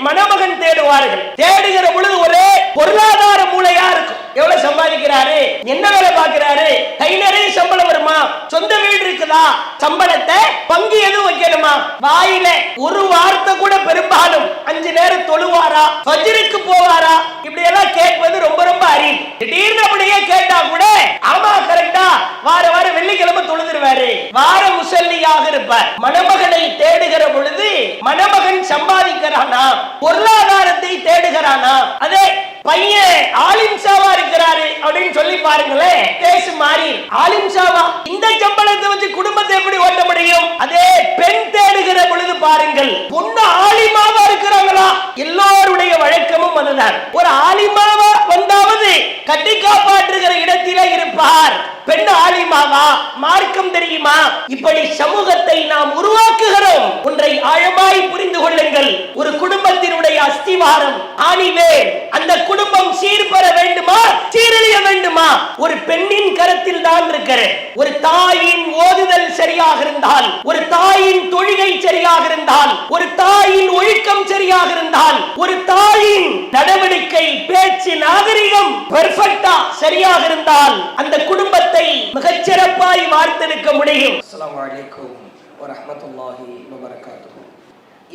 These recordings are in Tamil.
மணமகன் தேடுவார்கள். தேடுகிற பொழுது ஒரே பொருளாதார மூளையா இருக்கும். எவ்வளவு சம்பாதிக்கிறாரு, என்ன வேலை பார்க்கிறாரு, கை நிறைய சம்பளம் வருமா, சொந்த வீடு இருக்குதா, சம்பளத்தை பங்கு எதுவும் வைக்கணுமா, வாயில ஒரு வார்த்தை கூட பெரும்பாலும் 5 நேரம் தொழுவாரா, ஃபஜ்ருக்கு போவாரா, இப்படி எல்லாம் கேட்பது ரொம்ப ரொம்ப அரிது. திடீர்னு அப்படியே கேட்டா கூட ஆமா கரெக்டா வார வாரம் வெள்ளிக்கிழமை தொழுதுருவாரு, வார முசல்லியாக இருப்பார். மணமகனை தேடுகிற பொழுது மணமகன் சம்பாதிக்கிறானா, பொருளாதாரத்தை தேடுகிறானா, அதே பையன் ஆலிம்சாவா இருக்கிறாரு அப்படின்னு சொல்லி பாருங்களேன், பேசு மாறி ஆலிம்சாவா இந்த சம்பளத்தை வச்சு குடும்பத்தை எப்படி ஓட்ட முடியும்? அதே பெண் தேடுகிற பொழுது பாருங்கள், பொண்ணு ஆலிமாவா இருக்கிறாங்களா, எல்லோருடைய வழக்கமும் அதுதான். ஒரு ஆலிமாவா வந்தாவது கட்டி காப்பாற்றுகிற இடத்திலே இருப்பார். பெண் ஆலிமாவா, மார்க்கம் தெரியுமா? இப்படி சமூகத்தை நாம் உருவாக்குகிறோம். ஒன்றை ஆழமாய் புரிந்து கொள்ளுங்கள். ஒரு குடும்பத்தினுடைய அஸ்திவாரம் ஆணிவேர். அந்த குடும்பம் சீர்பெற வேண்டுமா, சீரழிய வேண்டுமா, ஒரு பெண்ணின் கரத்தில் தான் இருக்கிறது. ஒரு தாயின் ஓதுதல் சரியாக இருந்தால், ஒரு தாயின் தொழுகை சரியாக இருந்தால், ஒரு தாயின் ஒழுக்கம் சரியாக இருந்தால், ஒரு தாயின் நடவடிக்கை, பேச்சு, நாகரிகம் பெர்ஃபெக்ட்டா சரியாக இருந்தால் அந்த குடும்பத்தை மிகச்சிறப்பாய் வார்த்தெடுக்க முடியும். அஸ்ஸலாமு அலைக்கும் வரஹ்மத்துல்லாஹி வபரகாத்துஹு.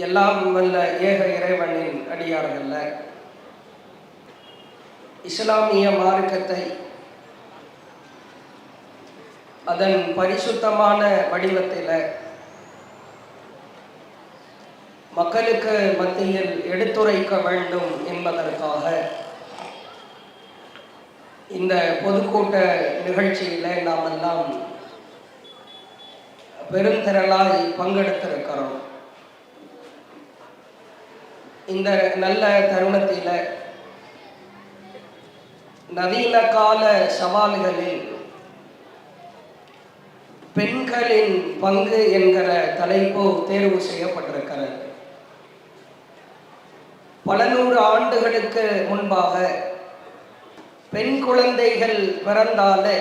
எல்லாம் வல்ல ஏக இறைவனின் அடியார்கள்ல இஸ்லாமிய மார்க்கத்தை அதன் பரிசுத்தமான வடிவத்தில் மக்களுக்கு மத்தியில் எடுத்துரைக்க வேண்டும் என்பதற்காக இந்த பொதுக்கூட்ட நிகழ்ச்சியில நாம் எல்லாம் பெருந்திரளாய் பங்கெடுத்திருக்கிறோம். இந்த நல்ல தருணத்தில நவீன கால சவால்களில் பெண்களின் பங்கு என்கிற தலைப்பு தேர்வு செய்யப்பட்டிருக்கிறது. பல நூறு ஆண்டுகளுக்கு முன்பாக பெண் குழந்தைகள் பிறந்தாலே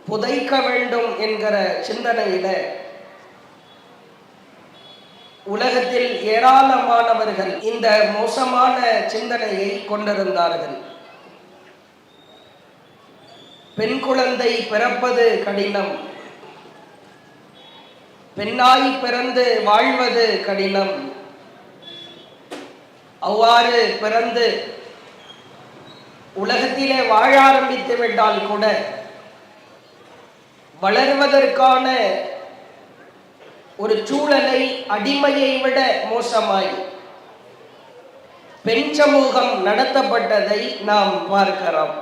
புதைக்க வேண்டும் என்கிற சிந்தனையில உலகத்தில் ஏராளமானவர்கள் இந்த மோசமான சிந்தனையை கொண்டிருந்தார்கள். பெண் குழந்தை பிறப்பது கடினம், பெண்ணாய் பிறந்து வாழ்வது கடினம், அவ்வாறு பிறந்து உலகத்திலே வாழ ஆரம்பித்து விட்டால் கூட வளர்வதற்கான ஒரு சூழலை அடிமையை விட மோசமாய் பெண் சமூகம் நடத்தப்பட்டதை நாம் பார்க்கிறோம்.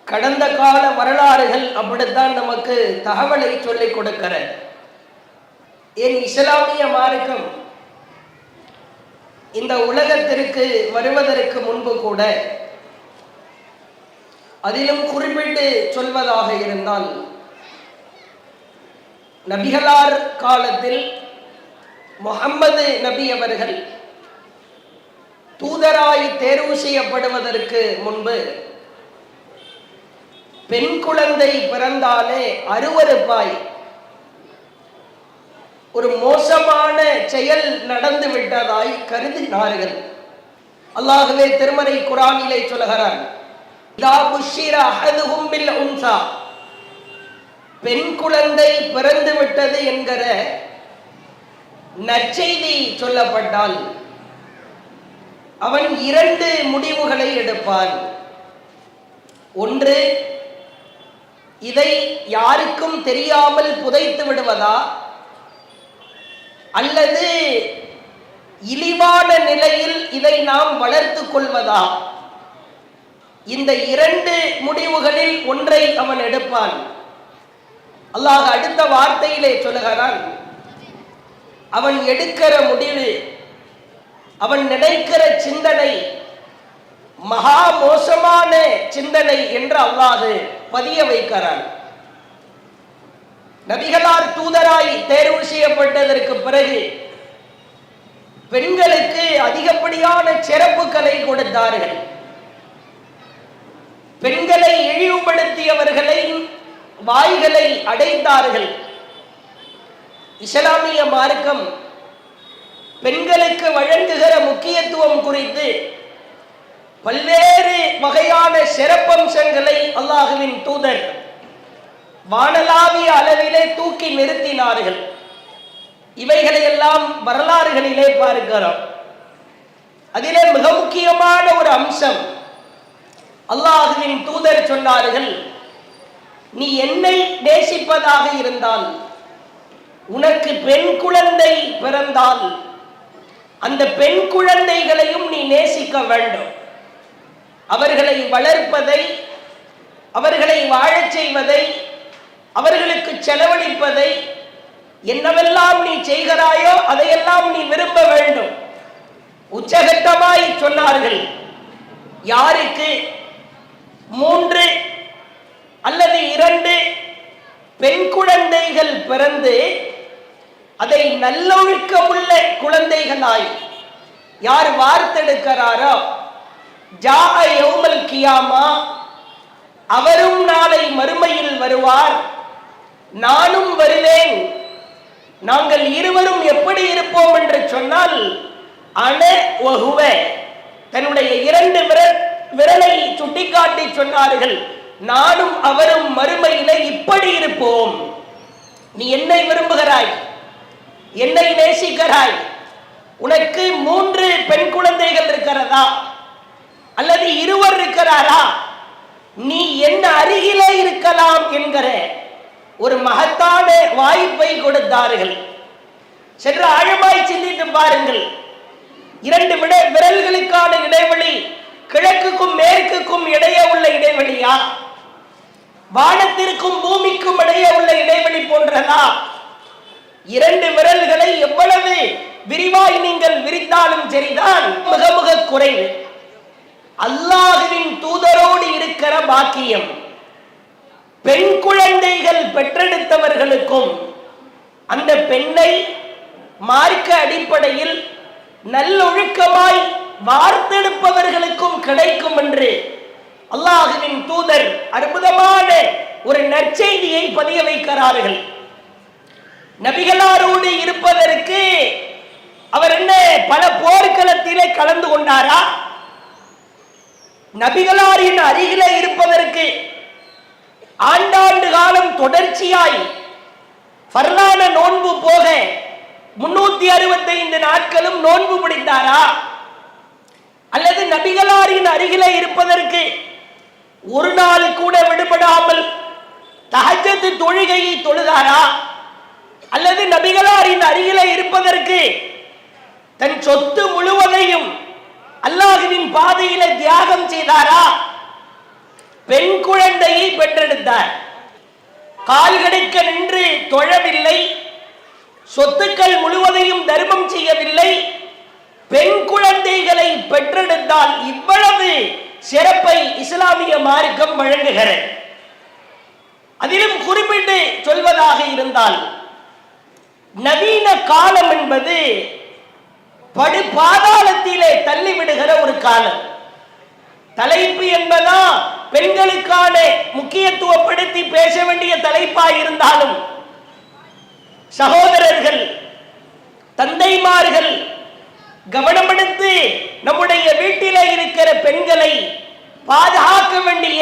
கடந்த கால வரலாறுகள் அப்படித்தான் நமக்கு தகவலை சொல்லிக் கொடுக்கிற. என் இஸ்லாமிய மார்க்கம் இந்த உலகத்திற்கு வருவதற்கு முன்பு கூட, அதிலும் குறிப்பிட்டு சொல்வதாக இருந்தால், நபிகளார் காலத்தில் முஹம்மது நபி அவர்கள் தூதராய் தேர்வு செய்யப்படுவதற்கு முன்பு பெண் குழந்தை பிறந்தாலே அருவருப்பாய் ஒரு மோசமான செயல் நடந்து விட்டதாய் கருதினார்கள். அல்லாஹ்வே திருமறை குர்ஆனிலே சொல்கிறான், இதா புஷ்ஷிர அஹதுஹும் பில் உன்ஸா, பெண் குழந்தை பிறந்து விட்டது என்கிற நற்செய்தி சொல்லப்பட்டால் அவன் 2 முடிவுகளை எடுப்பான். ஒன்று, இதை யாருக்கும் தெரியாமல் புதைத்து விடுவதா, அல்லது இழிவான நிலையில் இதை நாம் வளர்த்து கொள்வதா? இந்த 2 முடிவுகளில் ஒன்றை அவன் எடுப்பான். அல்லாஹ் அடுத்த வார்த்தையிலே சொல்லுகிறான், அவன் எடுக்கிற முடிவு, அவன் நினைக்கிற சிந்தனை மகா மோசமான சிந்தனை என்று அல்லாஹ் பதிய வைக்கிறான். நபிகளார் தூதராய் தேர்வு செய்யப்பட்டதற்கு பிறகு பெண்களுக்கு அதிகப்படியான சிறப்புகளை கொடுத்தார்கள். பெண்களை இழிவுபடுத்தியவர்களை வாய்களை அடைத்தார்கள். இஸ்லாமிய மார்க்கம் பெண்களுக்கு வழங்குகிற முக்கியத்துவம் குறித்து பல்வேறு வகையான சிறப்பம்சங்களை அல்லாஹுவின் தூதர் வானளாவிய அளவிலே தூக்கி நிறுத்தினார்கள். இவைகளை எல்லாம் வரலாறுகளிலே பார்க்கிறோம். அதிலே மிக முக்கியமான ஒரு அம்சம், அல்லாஹுவின் தூதர் சொன்னார்கள், நீ என்னை நேசிப்பதாக இருந்தால், உனக்கு பெண் குழந்தை பிறந்தால் அந்த பெண் குழந்தைகளையும் நீ நேசிக்க வேண்டும். அவர்களை வளர்ப்பதை, அவர்களை வாழச் செய்வதை, அவர்களுக்கு செலவழிப்பதை, என்னவெல்லாம் நீ செய்கிறாயோ அதையெல்லாம் நீ விரும்ப வேண்டும். உச்சகட்டமாய் சொன்னார்கள், யாருக்கு 3 அல்லது 2 பெண் குழந்தைகள் பிறந்து அதை நல்லொழுக்கமுள்ள குழந்தைகளாய் யார் வார்த்தெடுக்கிறாரோ, ஜாஅ யௌமல் கியாமா, அவரும் நாளை மறுமையில் வருவார், நானும் வருவேன். நாங்கள் இருவரும் எப்படி இருப்போம் என்று சொன்னால், அன வஹுவ, தன்னுடைய 2 விரலை சுட்டிக்காட்டி சொன்னார்கள், நானும் அவரும் மறுமையில இப்படி இருப்போம். நீ என்னை விரும்புகிறாய், என்னை நேசிக்கிறாய், உனக்கு 3 பெண் குழந்தைகள் இருக்கிறதா அல்லது 2 இருக்கிறாரா, நீ என்ன அருகிலே இருக்கலாம் என்கிற ஒரு மகத்தான வாய்ப்பை கொடுத்தார்கள். சென்று ஆழமாய் சிந்தித்து பாருங்கள். 2 விரல்களுக்கான இடைவெளி கிழக்குக்கும் மேற்குக்கும் இடையே உள்ள இடைவெளியா, வானத்திற்கும் பூமிக்கும் இடையே உள்ள இடைவெளி போன்றதா? 2 விரல்களை எவ்வளவு விரிவாய் நீங்கள் விரித்தாலும் சரிதான், மிக மிக குறைவு. அல்லாஹுவின் தூதரோடு இருக்கிற பாக்கியம் பெண் குழந்தைகள் பெற்றெடுத்தவர்களுக்கும் அந்த பெண்ணை மார்க்க அடிப்படையில் நல்லொழுக்கமாய் வார்த்தெடுப்பவர்களுக்கும் கிடைக்கும் என்று அல்லாஹுவின் தூதர் அற்புதமான ஒரு நற்செய்தியை பதிய வைக்கிறார்கள். நபிகளாரோடு இருப்பதற்கு அவர் என்ன பல போர்க்களத்திலே கலந்து கொண்டாரா? நபிகளாரின் அருகிலே இருப்பதற்கு ஆண்டாண்டு காலம் தொடர்ச்சியாய் ஃபர்லான நோன்பு போக 365 நாட்களும் நோன்பு பிடித்தாரா? அல்லது நபிகளாரின் அருகிலே இருப்பதற்கு ஒரு நாள் கூட விடுபடாமல் தஹஜ்ஜத் தொழுகையை தொழுதாரா? அல்லது நபிகளாரின் அருகிலே இருப்பதற்கு தன் சொத்து முழுவதையும் அல்லாஹ்வின் பாதையில தியாகம் செய்தாரா? பெண் குழந்தையை பெற்றெடுத்தார். கால் கடிக்க நின்று தொழவில்லை, சொத்துக்கள் முழுவதையும் தர்மம் செய்யவில்லை, பெண் குழந்தைகளை பெற்றெடுத்தால் இவ்வளவு சிறப்பை இஸ்லாமிய மார்க்கம் வழங்குகிறது. அதிலும் குறிப்பிட்டு சொல்வதாக இருந்தால், நவீன காலம் என்பது படு பாதாளத்திலே தள்ளிவிடுகிற ஒரு காலம். தலைப்பு என்பதா பெண்களுக்கான முக்கியத்துவப்படுத்தி பேச வேண்டிய தலைப்பாய் இருந்தாலும், சகோதரர்கள், தந்தைமார்கள் கவனமெடுத்து நம்முடைய வீட்டிலே இருக்கிற பெண்களை பாதுகாக்க வேண்டிய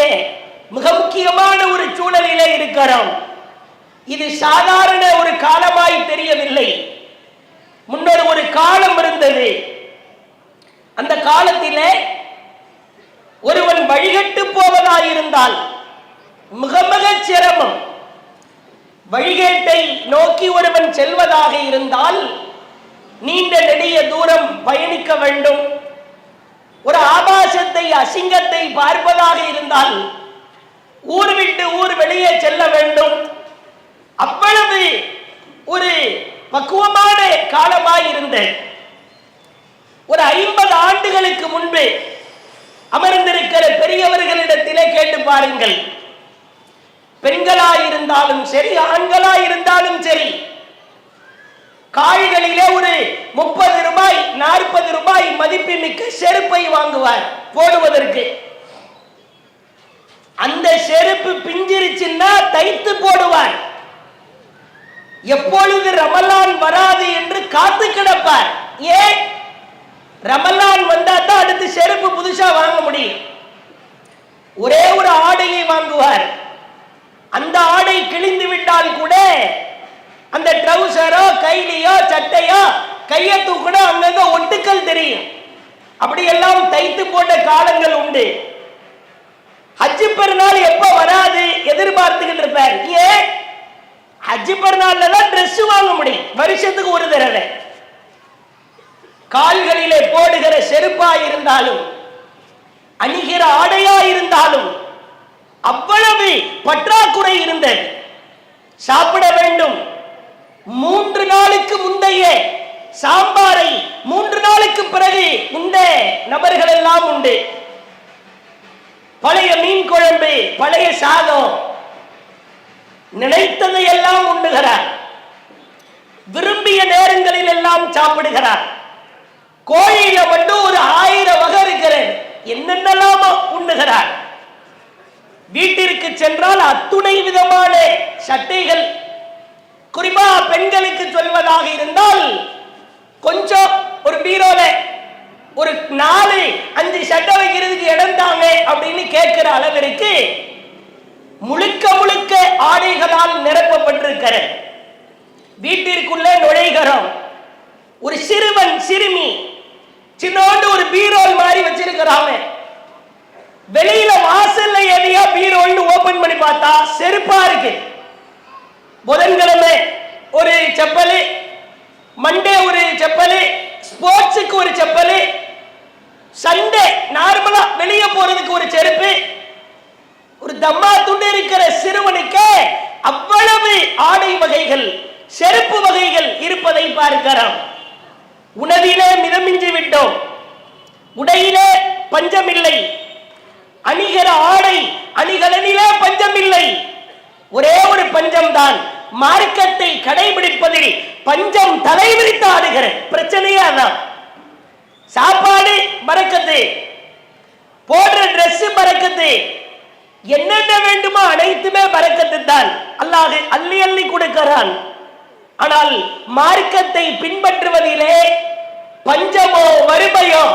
மிக முக்கியமான ஒரு சூழலிலே இருக்கிறோம். இது சாதாரண ஒரு காலமாய் தெரியவில்லை. முன்னர் ஒரு காலம் இருந்தது. அந்த காலத்திலே ஒருவன் வழிகட்டு போவதாயிருந்தால் மிக மிக சிரமம். வழிகேட்டை நோக்கி ஒருவன் செல்வதாக இருந்தால் நீண்ட நெடிய தூரம் பயணிக்க வேண்டும். ஒரு ஆபாசத்தை, அசிங்கத்தை பார்ப்பதாக இருந்தால் ஊர் விட்டு ஊர் வெளியே செல்ல வேண்டும். அவ்வளவு ஒரு பக்குவமான காலமாயிருந்த ஒரு 50 ஆண்டுகளுக்கு முன்பு அமர்ந்திருக்கிற பெரியவர்களிடத்திலே கேட்டு பாருங்கள். பெண்களாயிருந்தாலும் சரி, ஆண்களாயிருந்தாலும் சரி, காய்களிலே ஒரு 30 ரூபாய் 40 ரூபாய் மதிப்புமிக்க செருப்பை வாங்குவார் போடுவதற்கு. அந்த செருப்பு பிஞ்சிருச்சுன்னா தைத்து போடுவார். எப்பொழுது ரமலான் வராது என்று காத்து கிடப்பார். ஏன்? ரமலான் வந்தா தான் அடுத்து செருப்பு புதுசா வாங்க முடியும். ஒரே ஒரு ஆடையை வாங்குவார். அந்த ஆடை கிழிந்து விட்டால் கூட அந்த ட்ரவுசரோ கைலியோ சட்டையோ கையை தூக்குனா அங்கங்க ஒட்டுக்கள் தெரியும். அப்படியெல்லாம் தைத்து போட்ட காலங்கள் உண்டு. ஹஜ்ஜு பெருநாள் எப்ப வராது எதிர்பார்த்துக்கிட்டு இருப்பார். ஏன்? ஹஜ்ஜு பெருநாள்ல தான் ட்ரெஸ் வாங்க முடியும், வருஷத்துக்கு ஒரு தடவை. கால்களிலே போடுகிற செருப்பா இருந்தாலும் அணிகிற ஆடையா இருந்தாலும் அவ்வளவு பற்றாக்குறை இருந்தது. சாப்பிட வேண்டும். 3 நாளுக்கு முந்தைய சாம்பாரை 3 நாளுக்கு பிறகு உண்ட நபர்கள் எல்லாம் உண்டு. பழைய மீன் குழம்பு, பழைய சாதம், நினைத்ததை எல்லாம் உண்ணுகிறார். விரும்பிய நேரங்களில் எல்லாம் சாப்பிடுகிறார். கோழியில மட்டும் ஒரு 1000 வகை இருக்கிறது. என்னென்னலாம் உண்ணுகிறார். வீட்டிற்கு சென்றால் அத்துணை விதமான சட்டைகள். குறிப்பா பெண்களுக்கு சொல்வதாக இருந்தால் கொஞ்சம் ஒரு பீரோல ஒரு 4-5 சட்டை வைக்கிறதுக்கு இடம் தாங்க அப்படின்னு கேட்கிற அளவிற்கு முழுக்க முழுக்க ஆடைகளால் நிரப்பப்பட்டிருக்கிற வீட்டிற்குள்ளே நுழைகிறோம். ஒரு சிறுவன் சிறுமி சின்னோண்டு ஒரு பீரோல் மாதிரி வச்சிருக்கிறாங்க. வெளியில வாசல்ல எதையா பீரோல்னு ஓபன் பண்ணி பார்த்தா செருப்பா இருக்கு. புதன்கிழமை ஒரு செப்பல், மண்டே ஒரு செப்பல், ஸ்போர்ட்ஸுக்கு ஒரு செப்பல், சண்டே நார்மலா வெளியே போறதுக்கு ஒரு செருப்பு. ஒரு தம்மா துண்டு இருக்கிற சிறுவனுக்கு அவ்வளவு ஆடை வகைகள், செருப்பு வகைகள் இருப்பதை பார்க்கிறோம். உணவிலே மிதமிஞ்சி விட்டோம். உடையிலே பஞ்சமில்லை. அணிகிற ஆடை அணிகலனிலே பஞ்சமில்லை. ஒரே ஒரு பஞ்சம் தான். மார்க்கத்தை கடைபிடிப்பதில் பஞ்சம் தலைவிரித்து ஆடுகிற பிரச்சனையே அதான். சாப்பாடு பரக்கத்து, போடுற டிரெஸ் பரக்கத்து, என்னென்ன வேண்டுமோ அனைத்துமே பரக்கத்து தான். அல்லாஹ் அள்ளி அள்ளி கொடுக்கிறான். ஆனால் மார்க்கத்தை பின்பற்றுவதிலே பஞ்சமோ வறுமையோ,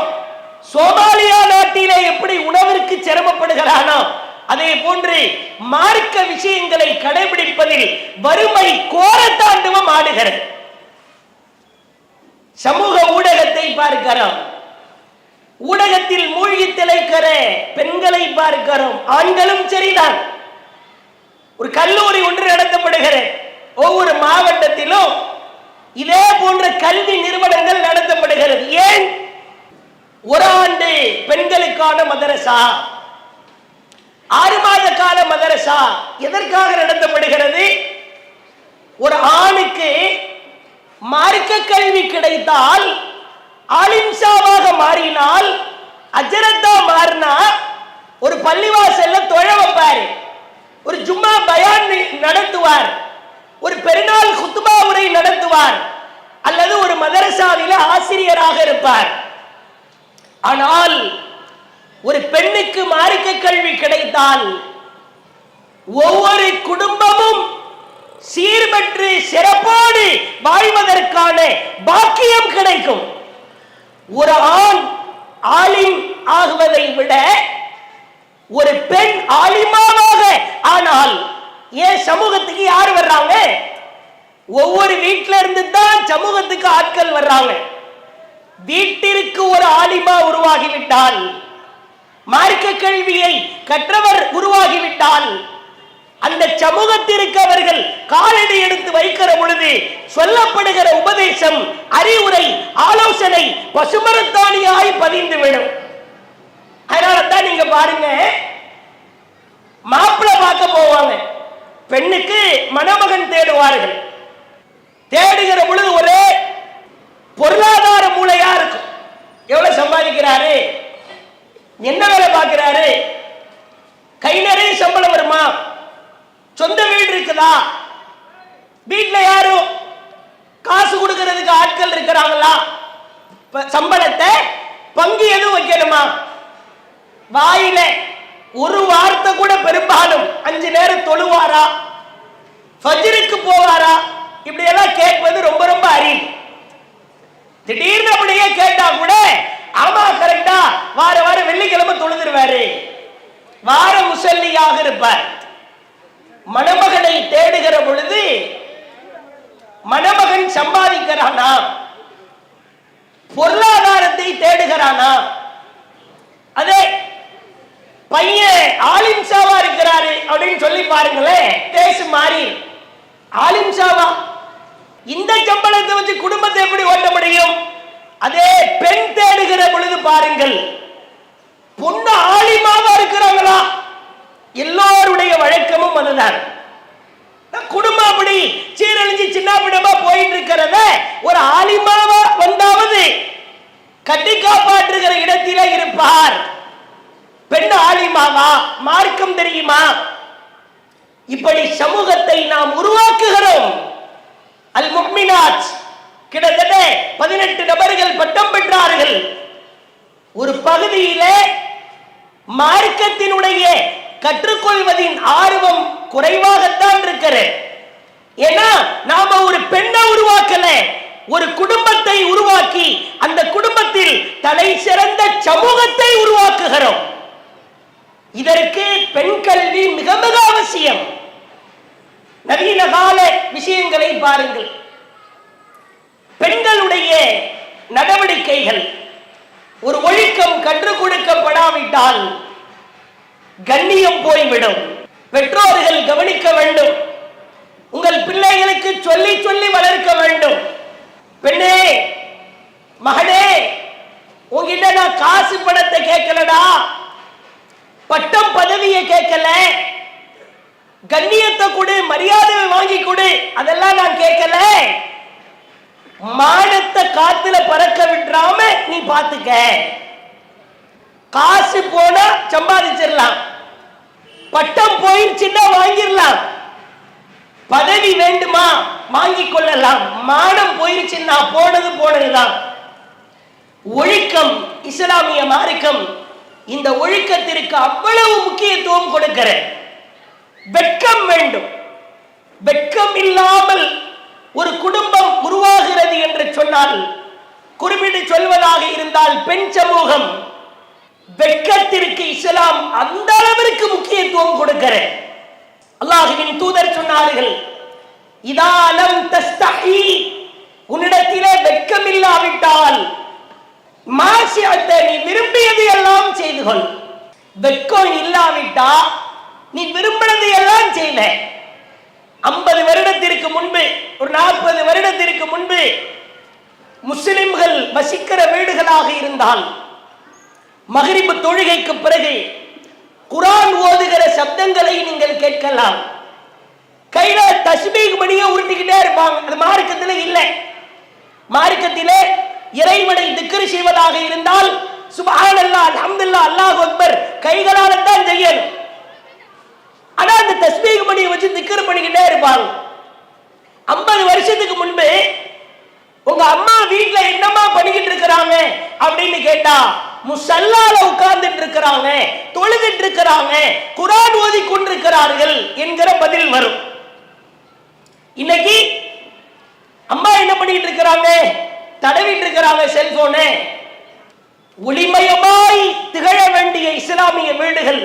சோமாலியா நாட்டிலே எப்படி உணவிற்கு சிரமப்படுகிறானோ அதே போன்று மார்க்க விஷயங்களை கடைபிடிப்பதில் வறுமை கோரத்தாண்டவம் ஆடுகிறது. சமூக ஊடகத்தை பார்க்கிறோம். ஊடகத்தில் மூழ்கி திளைக்கிற பெண்களை பார்க்கிறோம். ஆண்களும் சரிதான். ஒரு கல்லூரி ஒன்று நடத்தப்படுகிறது. ஒவ்வொரு மாவட்டத்திலும் இதே போன்ற கல்வி நிறுவனங்கள் நடத்தப்படுகிறது. ஏன்? ஒரு ஆண்டு பெண்களுக்கான மதரசா, 6 மாத கால மதரசா எதற்காக நடத்தப்படுகிறது? ஒரு ஆணுக்கு மார்க்க கல்வி கிடைத்தால், ஆலிம்சாவாக மாறினால், அஜரத்தா மாறினா ஒரு பள்ளிவாசல்ல தொழ வைப்பார், ஒரு ஜும்மா பயான் நடத்துவார், ஒரு பெருநாள் குத்துபா உரை நடத்துவார், அல்லது ஒரு மதரசாவில ஆசிரியராக இருப்பார். ஆனால் ஒரு பெண்ணுக்கு மார்க்க கல்வி கிடைத்தால் ஒவ்வொரு குடும்பமும் சீர்பெற்று சிறப்போடு வாழ்வதற்கான பாக்கியம் கிடைக்கும். ஒரு ஆண் ஆலிம் ஆகுவதை விட ஒரு பெண் ஆலிமாவாக ஆனால், ஏன் சமூகத்துக்கு யார் வர்றாங்க? ஒவ்வொரு வீட்டில இருந்து தான் சமூகத்துக்கு ஆட்கள் வர்றாங்க. வீட்டிற்கு ஒரு ஆலிமா உருவாகிவிட்டால், மார்க்க கல்வியை கற்றவர் உருவாகிவிட்டால், அந்த சமூகத்திற்கு அவர்கள் காலடி எடுத்து வைக்கிற பொழுது சொல்லப்படுகிற உபதேசம், அறிவுரை, ஆலோசனை பசுமரத்தாணியாய் பதிந்துவிடும். அதனால தான் நீங்க பாருங்க, மாப்பிள்ளை பார்க்க போவாங்க, பெண்ணுக்கு மணமகன் தேடுவார்கள். தேடுகிற பொழுது ஒரே பொருளாதார மூளையா இருக்கும். எவ்வளவு சம்பாதிக்கிறாரு, என்ன வேலை பார்க்கிறாரு, கை நிறைய சம்பளம் வருமா, சொந்த வீடு இருக்குதா, வீட்டுல யாரும் காசு கொடுக்கிறதுக்கு ஆட்கள் இருக்கிறாங்களா, சம்பளத்தை பங்கு எதுவும் வைக்கணுமா, வாயில ஒரு வார்த்தை கூட பெரும்பாலும் 5 நேரம் தொழுவாரா, ஃபஜ்ருக்கு போவாரா, இப்படி எல்லாம் கேட்பது ரொம்ப ரொம்ப அரிது. திடீர்னு இருப்பாரு, வார முசல்லியாக இருப்பார். மணமகனை தேடுகிற பொழுது மணமகன் சம்பாதிக்கிறானா, பொருளாதாரத்தை தேடுகிறானா? அதே பையன் ஆலிம்சாவா இருக்கிறாரு அப்படின்னு சொல்லி பாருங்களேன், பேசு மாறி. ஆலிம்சாவா இந்த சம்பளத்தை வச்சு குடும்பத்தை எப்படி ஓட்ட முடியும்? அதே பெண் தேடுகிற பொழுது பாருங்கள், பொண்ணு ஆலிமாவா இருக்கிறாங்களா? எல்லோருடைய வழக்கமும் அதுதான். குடும்பம் அப்படி சீரழிஞ்சு சின்ன பிடமா போயிட்டு இருக்கிறத ஒரு ஆலிமாவா வந்தாவது கட்டி காப்பாற்றுகிற இடத்திலே இருப்பார். பெண் ஆலிமாவா? மார்க்கம் தெரியுமா? இப்படி சமூகத்தை நாம் உருவாக்குகிறோம். அல் முஃமினாத் கிட்டத்தட்ட 18 நபர்கள் பட்டம் பெற்றார்கள். ஒரு பகுதியிலே மார்க்கத்தினுடைய கற்றுக்கொள்வதின் ஆர்வம் குறைவாகத்தான் இருக்கிறது. ஏன்னா நாம ஒரு பெண்ணை உருவாக்கல, ஒரு குடும்பத்தை உருவாக்கி அந்த குடும்பத்தில் தலை சிறந்த சமூகத்தை உருவாக்குகிறோம். இதற்கு பெண் கல்வி மிக மிக அவசியம். நவீன கால விஷயங்களை பாருங்கள். பெண்களுடைய நடவடிக்கைகள், ஒரு ஒழுக்கம் கற்றுக் கொடுக்கப்படாவிட்டால் கண்ணியம் போய்விடும். பெற்றோர்கள் கவனிக்க வேண்டும். உங்கள் பிள்ளைகளுக்கு சொல்லி சொல்லி வளர்க்க வேண்டும். பெண்ணே, மகனே, உங்ககிட்ட நான் காசு பணத்தை கேட்கலடா, பட்டம் பதவியை கேட்கல, கண்ணியத்தை கொடு, மரியாதையை வாங்கி கொடு, அதெல்லாம் நான் கேட்கல. மானத்தை காத்துல பறக்க விட்டுறாம நீ பாத்துக்க. காசு போனா சம்பாதிச்சிடலாம், பட்டம் போயிடுச்சுன்னா வாங்கிடலாம், பதவி வேண்டுமா வாங்கிக் கொள்ளலாம், மானம் போயிடுச்சுன்னா போனதுதான். ஒழுக்கம், இஸ்லாமிய மார்க்கம் இந்த ஒழுக்கத்திற்கு அவ்வளவு முக்கியத்துவம் கொடுக்கிற. வெட்கம் வேண்டும். வெட்கம் இல்லாமல் ஒரு குடும்பம் உருவாகிறது என்று சொன்னால், குறிப்பிட்டு சொல்வதாக இருந்தால் பெண் சமூகம், வெட்கத்திற்கு இஸ்லாம் அந்த அளவிற்கு முக்கியத்துவம் கொடுக்கிற. அல்லாஹ்வின் தூதர் சொன்னார்கள், இதா லம் தஸ்தஹி, உன்னிடத்திலே வெட்கம் இல்லாவிட்டால் மாசியத்தை நீ விரும்பியது எல்லாம் செய்து கொள். வெட்கம் இல்லாவிட்டா நீ விரும்பினது எல்லாம் செய்யல. 50 வருடத்திற்கு முன்பு, ஒரு 40 வருடத்திற்கு முன்பு முஸ்லிம்கள் வசிக்கிற வீடுகளாக இருந்தால் மக்ரிப் தொழுகைக்கு பிறகு குர்ஆன் ஓதுகிற சப்தங்களை நீங்கள் கேட்கலாம். கையில தஸ்பீஹ் மணியை உருட்டிக்கிட்டே இருப்பாங்க. அது மார்க்கத்திலே இல்லை. மார்க்கத்திலே இறைவனை திக்ர் செய்வதாக இருந்தால் சுப்ஹானல்லாஹ், அல்ஹம்துலில்லாஹ், அல்லாஹு அக்பர் கைகளால தான் செய்யணும். ஆனா அந்த தஸ்பீஹ் மணியை வச்சு திக்ர் பண்ணிக்கிட்டே இருப்பாங்க. 50 வருஷத்துக்கு முன்பு உங்க அம்மா வீட்டுல என்னமா பண்ணிக்கிட்டு இருக்கிறாங்க அப்படின்னு கேட்டா, முசல்லால உட்கார்ந்துட்டு இருக்கிறாங்க, தொழுதுட்டு இருக்கிறாங்க, குர்ஆன் ஓதி கொண்டிருக்கிறார்கள் என்கிற பதில் வரும். இன்னைக்கு அம்மா என்ன பண்ணிட்டு இருக்கிறாங்க? தடவிட்டு இருக்கிறாங்க செல்போனு. ஒளிமயமாய் திகழ வேண்டிய இஸ்லாமிய வீடுகள்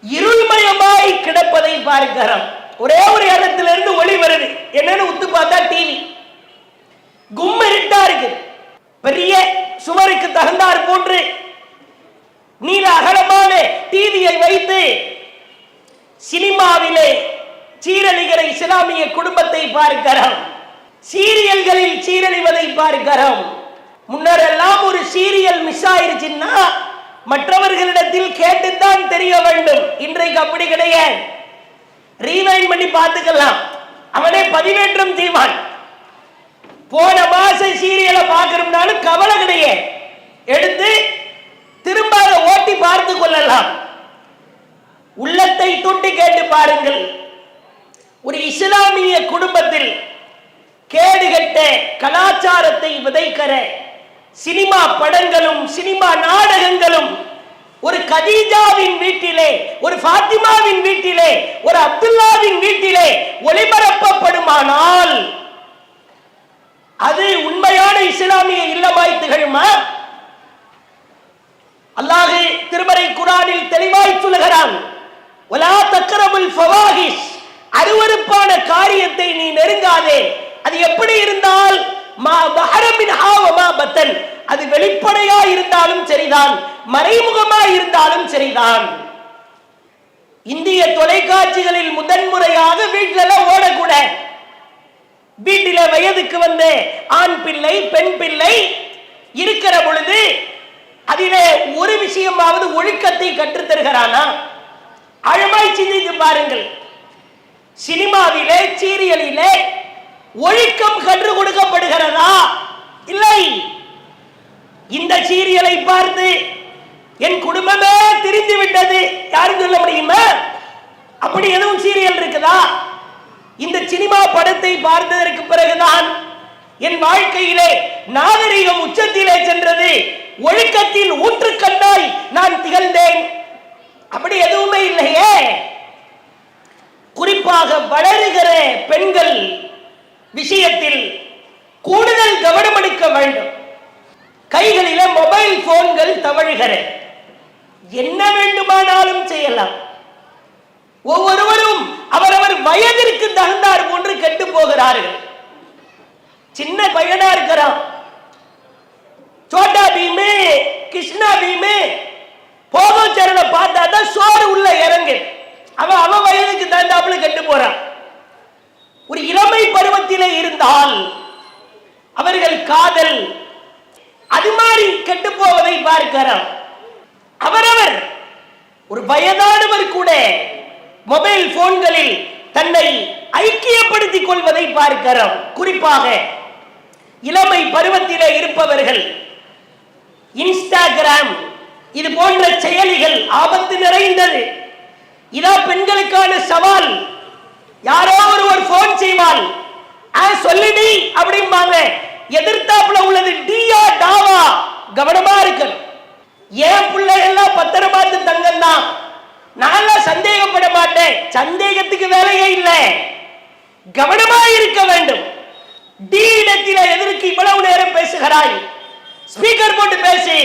இருள்மயமாய் கிடப்பதை பார்க்கிறோம். ஒரே ஒரு இடத்துல இருந்து ஒளி வருது, என்னன்னு உத்து பார்த்தா டிவி. கும் இருட்டா இருக்கு. பெரிய சுவருக்கு தகுந்தார் போன்று நீல அகலமான டிவியை வைத்து சினிமாவிலே சீரழிகிற இஸ்லாமிய குடும்பத்தை பார்க்கிறோம். சீரியல்களில் சீரழிவதை பார்க்கிறோம். முன்னரெல்லாம் ஒரு சீரியல் மிஸ் ஆயிருச்சுன்னா மற்றவர்களிடத்தில் கேட்டுத்தான் தெரிய வேண்டும். இன்றைக்கு அப்படி கிடையாது. ரீவைண்ட் பண்ணி பார்த்துக்கலாம், அவனே பதிவேற்றம் செய்வான். போன மாச சீரியலை பார்க்கணும்னாலும் கவலை கிடையாது, எடுத்து திரும்ப அதை ஓட்டி பார்த்து கொள்ளலாம். உள்ளத்தை தொட்டு கேட்டு பாருங்கள். ஒரு இஸ்லாமிய குடும்பத்தில் கேடுகட்ட கலாச்சாரத்தை விதைக்கிற சினிமா படங்களும் சினிமா நாடகங்களும் ஒரு கதீஜாவின் வீட்டிலே, ஒரு ஃபாத்திமாவின் வீட்டிலே, ஒரு அப்துல்லாவின் வீட்டிலே ஒளிபரப்பப்படுமானால் அது உண்மையான இஸ்லாமிய இல்லமாய் திகழுமா? அல்லாஹ் திருமறை சொல்லுகிறான், வலா தக்ரபுல் ஃபவாஹிஷ், அருவருப்பான காரியத்தை நீ நெருங்காதே. அது எப்படி இருந்தால் மா பஹரமின் ஹாவமா பத்தன், அது வெளிப்படையா இருந்தாலும் சரிதான், மறைமுகமா இருந்தாலும் சரிதான். இந்திய தொலைக்காட்சிகளில் முதன்முறையாக வீட்டில ஓடக்கூட, வீட்டில வயதுக்கு வந்த ஆண் பிள்ளை பெண் பிள்ளை இருக்கிற பொழுது அதிலே ஒரு விஷயமாவது ஒழுக்கத்தை கற்றுத்தருகிறானா? ஆழமாய் சிந்தித்து பாருங்கள். சினிமாவிலே சீரியலிலே ஒழுக்கம் கற்றுக் கொடுக்கப்படுகிறதா? இல்லை. இந்த சீரியலை பார்த்து என் குடும்பமே திரிந்து விட்டது, யாரும் சொல்ல முடியுமா? அப்படி எதுவும் சீரியல் இருக்குதா? இந்த சினிமா படத்தை பார்த்ததற்கு பிறகுதான் என் வாழ்க்கையிலே நாகரிகம் உச்சத்திலே சென்றது, ஒழுக்கத்தில் ஊற்றுக்கண்ணாய் நான் திகழ்ந்தேன். அப்படி எதுவுமே இல்லையே. குறிப்பாக வளருகிற பெண்கள் விஷயத்தில் கூடுதல் கவனம் எடுக்க வேண்டும். கைகளில மொபைல் போன்கள் தவழுகிற, என்ன வேண்டுமானாலும் செய்யலாம். ஒவ்வொருவரும் அவரவர் வயதிற்கு தகுந்தார் போன்று கெட்டு போகிறார்கள். சின்ன பையனா இருக்கிறான், சோட்டா பீமு கிருஷ்ணா பீமு போகோச்சரனை பார்த்தா தான் சோறு உள்ள இறங்கு. அவன் வயதுக்கு தகுந்தாப்புல கெட்டு போறான். ஒரு இளமை பருவத்திலே இருந்தால் அவர்கள் காதல் அது மாதிரி கெட்டு போவதை பார்க்கிறோம். அவரவர் ஒரு வயதானவர் கூட மொபைல் போன்களில் தன்னை ஐக்கியப்படுத்திக் கொள்வதை பார்க்கிறோம். குறிப்பாக இளமை பருவத்திலே இருப்பவர்கள் இன்ஸ்டாகிராம் இது போன்ற செயலிகள் ஆபத்து நிறைந்தது. இதான் பெண்களுக்கான சவால். யாரோ ஒருவர் போன் செய்வாள், சொல்லிடி அப்படிம்பாங்க. எதிர்த்தாப்புல உள்ளது டியா டாவா, கவனமா இருக்கணும். ஏன் பிள்ளை எல்லாம் பத்திரமாத்து தங்கம் தான், நான் சந்தேகப்பட மாட்டேன். சந்தேகத்துக்கு வேலையே இல்லை, கவனமா இருக்க வேண்டும். டி இடத்தில எதற்கு இவ்வளவு நேரம் பேசுகிறாய்? ஸ்பீக்கர் போட்டு பேசி.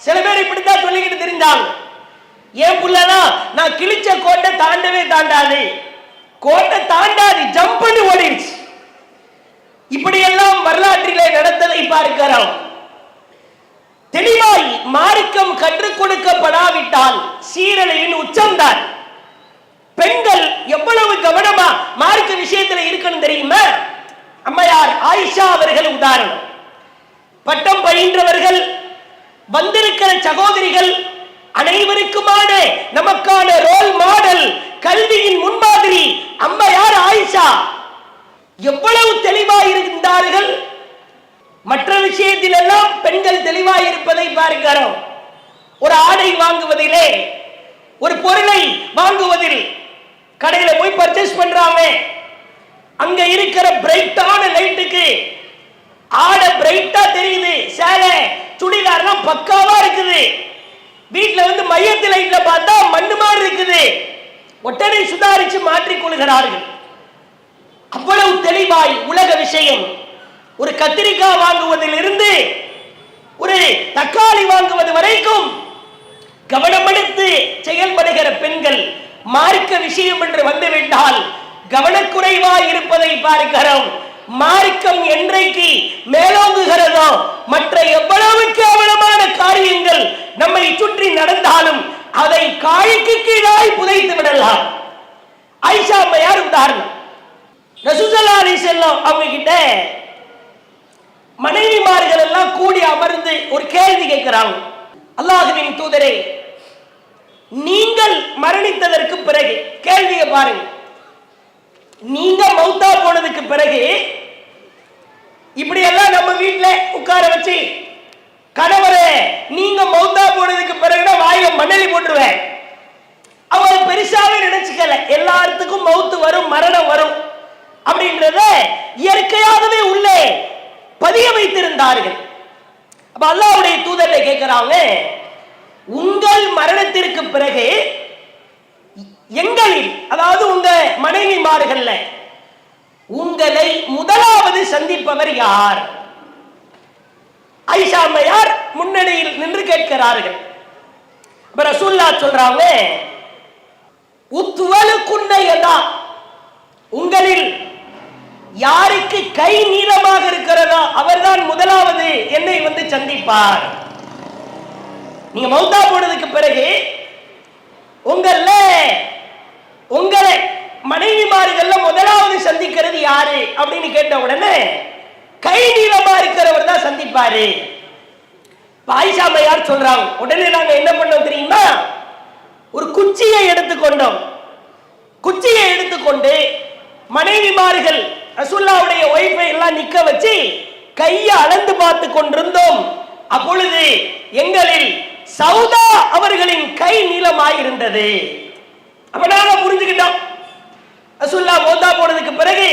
சில பேர் இப்படித்தான் சொல்லிக்கிட்டு தெரிஞ்சாங்க. ஏன் புள்ளனா நான் கிழிச்ச கோட்டை தாண்டவே தாண்டாது, கோட்டை தாண்டாது, ஜம்ப் பண்ணி ஓடிடுச்சு. இப்படி எல்லாம் வரலாற்றிலே நடந்ததை பார்க்கிறோம். தெளிவாய் மார்க்கம் கற்றுக் கொடுக்கப்படாவிட்டால் சீரழிவின் உச்சம்தான். பெண்கள் எவ்வளவு கவனமா மார்க்க விஷயத்தில் இருக்கணும் தெரியுமா? அம்மையார் ஆயிஷா அவர்கள் உதாரணம். பட்டம் பயின்றவர்கள் வந்திருக்கிற சகோதரிகள் அனைவருக்குமான நமக்கான ரோல் மாடல், கல்வியின் முன்மாதிரி அம்மையார் ஆயிஷா. எவ்வளவு தெளிவாக இருந்தார்கள். மற்ற விஷயத்தில் எல்லாம் பெண்கள் தெளிவாக இருப்பதை பார்க்கிறோம். ஒரு ஆடை வாங்குவதிலே, ஒரு பொருளை வாங்குவதில் கடையில போய் பர்ச்சேஸ் பண்றாங்க. அங்க இருக்கிற பிரைட்டான லைட்டுக்கு ஆடை பிரைட்டா தெரியுது, சேலை சுடிதார்லாம் பக்காவா இருக்குது. வீட்டுல வந்து மையத்து லைட்ல பார்த்தா மண்ணு மாதிரி இருக்குது. ஒட்டனை சுதாரிச்சு மாற்றிக் கொள்கிறார்கள். அவ்வளவு தெளிவாய் உலக விஷயம். ஒரு கத்திரிக்காய் வாங்குவதில் இருந்து ஒரு தக்காளி வாங்குவது வரைக்கும் கவனம் எடுத்து செயல்படுகிற பெண்கள். மார்க்க விஷயம் என்று வந்துவிட்டால் கவனக்குறைவாய் இருப்பதை பார்க்கிறோம். மார்க்கம் என்றைக்கு மேலோங்குகிறதோ மற்ற எவ்வளவு கேவலமான காரியங்கள் நம்மை சுற்றி நடந்தாலும் அதை காய்க்கு கீழாய் புதைத்து விடலாம். ஆயிஷா அம்மையார் உதாரணம். ரசூல் ஸல்லல்லாஹு அலைஹி வஸல்லம் அவங்க கிட்ட மனைவிமார்கள் எல்லாம் கூடி அமர்ந்து ஒரு கேள்வி கேட்கிறாங்க. அல்லாஹ்வின் தூதரே, நீங்கள் மரணித்ததற்கு பிறகு, கேள்வியை பாருங்க, நீங்க மௌத்தா போனதுக்கு பிறகு இப்படி எல்லாம் நம்ம வீட்டுல உட்கார வச்சு, கணவரே நீங்க மௌத்தா போனதுக்கு பிறகு வாயில மண்ணலி போட்டுருவேன். அவர் பெருசாவே நினைச்சுக்கல, எல்லாத்துக்கும் மௌத்து வரும், மரணம் வரும் அப்படின்றத இயற்கையாகவே உள்ளே பதிய வைத்திருந்தார்கள். அப்ப அல்லாஹ்வுடைய தூதரை கேட்கிறாங்க, உங்கள் மரணத்திற்கு பிறகு எங்களில், அதாவது உங்க மனைவிமார்கள்ல உங்களை முதலாவது சந்திப்பவர் யார்? ஆயிஷா அம்மையார் முன்னணியில் நின்று கேட்கிறார்கள். ரசூலுல்லாஹ் சொல்றாங்க, உத்வலுக்குன்னயதா, உங்களில் யாருக்கு கை நீளமாக இருக்கிறதோ அவர்தான் முதலாவது என்னை வந்து சந்திப்பார். நீங்க மௌத்தா போனதுக்கு பிறகு உங்களை மனைவிமார்கள்ல முதலாவது சந்திக்கிறது யாரு அப்படின்னு கேட்ட உடனே கை நீளமா இருக்கிறவர் தான் சந்திப்பாரு. ஆயிஷா அம்மையார் சொல்றாங்க, உடனே நாங்க என்ன பண்ணோம் தெரியுமா, ஒரு குச்சியை எடுத்துக்கொண்டோம். குச்சியை எடுத்துக்கொண்டு மனைவிமார்கள் ரசூலுல்லாஹ்வுடைய ஒய்ஃபை எல்லாம் நிக்க வச்சு கையை அளந்து பார்த்து கொண்டிருந்தோம். அப்பொழுது எங்களில் சௌதா அவர்களின் கை நீளமாயிருந்தது. அப்ப நாங்க புரிஞ்சுக்கிட்டோம், ரசூலுல்லாஹ் மௌத்தா போனதுக்கு பிறகு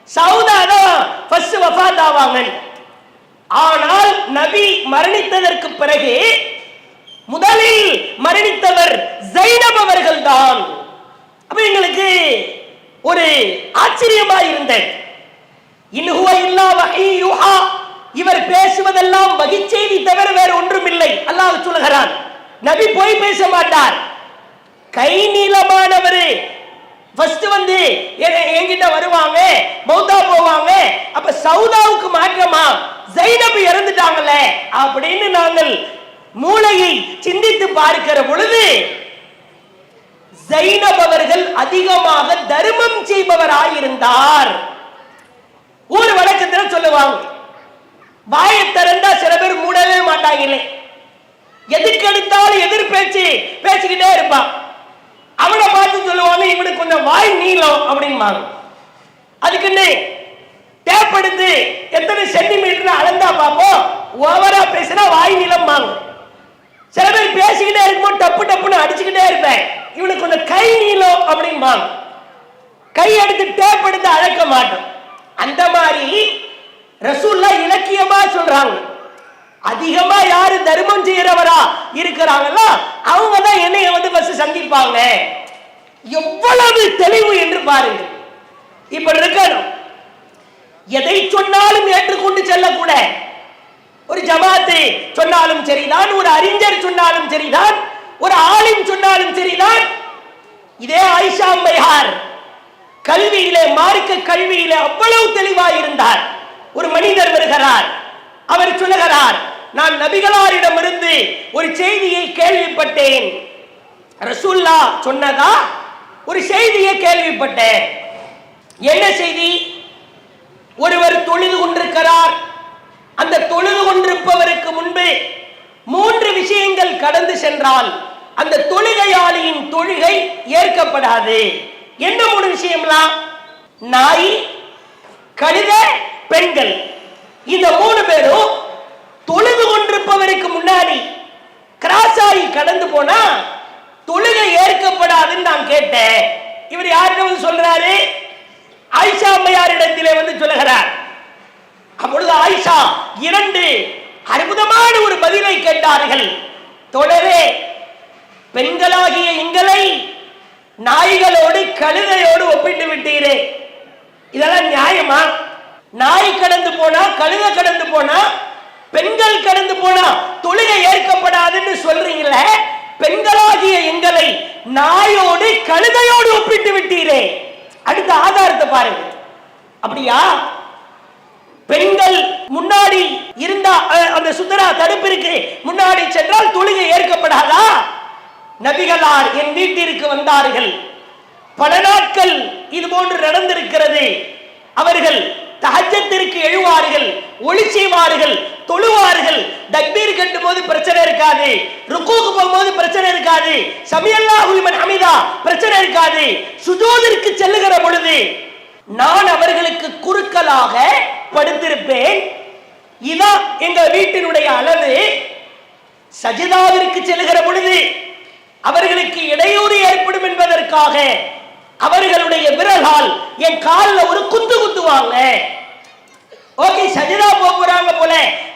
சௌதா தான் ஃபர்ஸ்ட் வஃபாத் ஆவாங்க. ஆனால் நபி மரணித்ததற்கு பிறகு முதலில் மரணித்தவர் ஜைனப் அவர்கள் தான். அப்ப எங்களுக்கு ஒரு ஆச்சரியமா இருந்தது. இன்ஹுவ இல்லா வஹீ யுஹா, இவர் பேசுவதெல்லாம் வகி செய்தி தவிர வேற ஒன்றும் இல்லை. அல்லாஹ் சொல்கிறான், நபி போய் பேச மாட்டார். கை நீளமானவர் ஃபர்ஸ்ட் வந்து என்கிட்ட வருவாங்க, மௌத்தா போவாங்க. அப்ப சௌதாவுக்கு மாற்றமா ஜைனப் இறந்துட்டாங்கல்ல அப்படின்னு நாங்கள் மூளையை சிந்தித்து பார்க்கிற பொழுது ஜைனப் அவர்கள் அதிகமாக தர்மம் செய்பவராயிருந்தார். ஒரு வழக்கத்தில் சொல்லுவாங்க, வாயை திறந்தா சில பேர் மூடவே மாட்டாங்களே, எதுக்கு எடுத்தாலும் எதிர் பேச்சு பேசிக்கிட்டே இருப்பான். அவனை பார்த்து சொல்லுவாங்க, இவனுக்கு கொஞ்சம் வாய் நீளம் அப்படின்பாங்க. அதுக்குன்னு டேப் எடுத்து எத்தனை சென்டிமீட்டர் அளந்தா பார்ப்போம், ஓவரா பேசினா வாய் நீளம் வாங்க. சில பேர் பேசிக்கிட்டே இருக்கும்போது டப்பு டப்புன்னு அடிச்சுக்கிட்டே இருப்பேன், இவனுக்கு கொஞ்சம் கை நீளம் அப்படின்பாங்க. கை எடுத்து டேப் எடுத்து அழைக்க மாட்டோம். அந்த மாதிரி ரசூலுல்லாஹ் இலக்கியமா சொல்றாங்க, அதிகமா யாரு தர்மம் செய்யறவரா இருக்கிறாங்களோ அவங்க தான் என்னைய வந்து ஃபர்ஸ்ட் சந்திப்பாங்க. எவ்வளவு தெளிவு என்று பாருங்க. இப்ப இருக்கணும், எதை சொன்னாலும் ஏற்றுக்கொண்டு செல்லக்கூட. ஒரு ஜமாத்து சொன்னாலும் சரிதான், ஒரு அறிஞர் சொன்னாலும் சரிதான், ஒரு ஆலிம் சொன்னாலும் சரிதான். இதே ஆயிஷா அம்மையார் கல்வியிலே, மார்க்க கல்வியிலே அவ்வளவு தெளிவாக இருந்தார். ஒரு மனிதர் வருகிறார், அவர் சொல்லுகிறார், நான் நபிகளாரிடமிருந்து ஒரு செய்தியை கேள்விப்பட்டேன். ரசூலுல்லாஹ் சொன்னதா ஒரு செய்தியை கேள்விப்பட்டேன். என்ன செய்தி? ஒருவர் தொழுது கொண்டிருக்கிறார். அந்த தொழுது கொண்டிருப்பவருக்கு முன்பு 3 விஷயங்கள் கடந்து சென்றால் அந்த தொழுகையாளியின் தொழுகை ஏற்கப்படாது. என்ன 3 விஷயம்லாம்? நாய், கழுதை, பெண்கள். இந்த 3 பேரும் தொழுது கொண்டிருப்பவருக்கு முன்னாடி கிராஸ் ஆகி கடந்து போனா தொழுகை ஏற்கப்படாதுன்னு நான் கேட்டேன். இவர் யாரிடம் சொல்றாரு? ஆயிஷா அம்மையாரிடத்திலே வந்து சொல்லுகிறார். அப்பொழுது ஆயிஷா 2 அற்புதமான ஒரு பதிலை கேட்டார்கள். தொடரே, பெண்களாகிய எங்களை நாய்களோடு கழுதையோடு ஒப்பிட்டு விட்டீரே, இதெல்லாம் நியாயமா? நாய் கடந்து போனா, கழுதை கடந்து போனா, பெண்கள் கடந்து போனா தொழுகை ஏற்கப்படாதுன்னு சொல்றீங்களே, பெண்களாகிய எங்களை நாயோடு கழுதையோடு ஒப்பிட்டு விட்டீரே. அடுத்த ஆதாரத்தை பாருங்க. அப்படியா? பெண்கள் முன்னாடி இருந்தா அந்த சுத்தரா தடுப்பிற்கு முன்னாடி சென்றால் தொழுகை ஏற்கப்படாதா? நபிகளார் என் வீட்டிற்கு வந்தார்கள். பல நாட்கள் இது போன்று நடந்திருக்கிறது. அவர்கள் தஹஜ்ஜத்திற்கு எழுவார்கள், ஒளி செய்வார்கள், தொழுவார்கள். தக்பீர் கட்டும் போது பிரச்சனை இருக்காது, ருக்கூக்கு போகும்போது பிரச்சனை இருக்காது, சமியல்லாஹு லிமன் ஹமிதா பிரச்சனை இருக்காது. சுஜூதிற்கு செல்லுகிற பொழுது நான் அவர்களுக்கு குறுக்கலாக படுத்திருப்பேன். இதான் எங்க வீட்டினுடைய அளவு. சஜிதாவிற்கு செல்லுகிற பொழுது அவர்களுக்கு இடையூறு ஏற்படும் என்பதற்காக அவர்களுடைய விரலால் என் காலில் ஒரு குத்து குத்துவாங்க. ஓகே, சஜிதா போறாங்க போல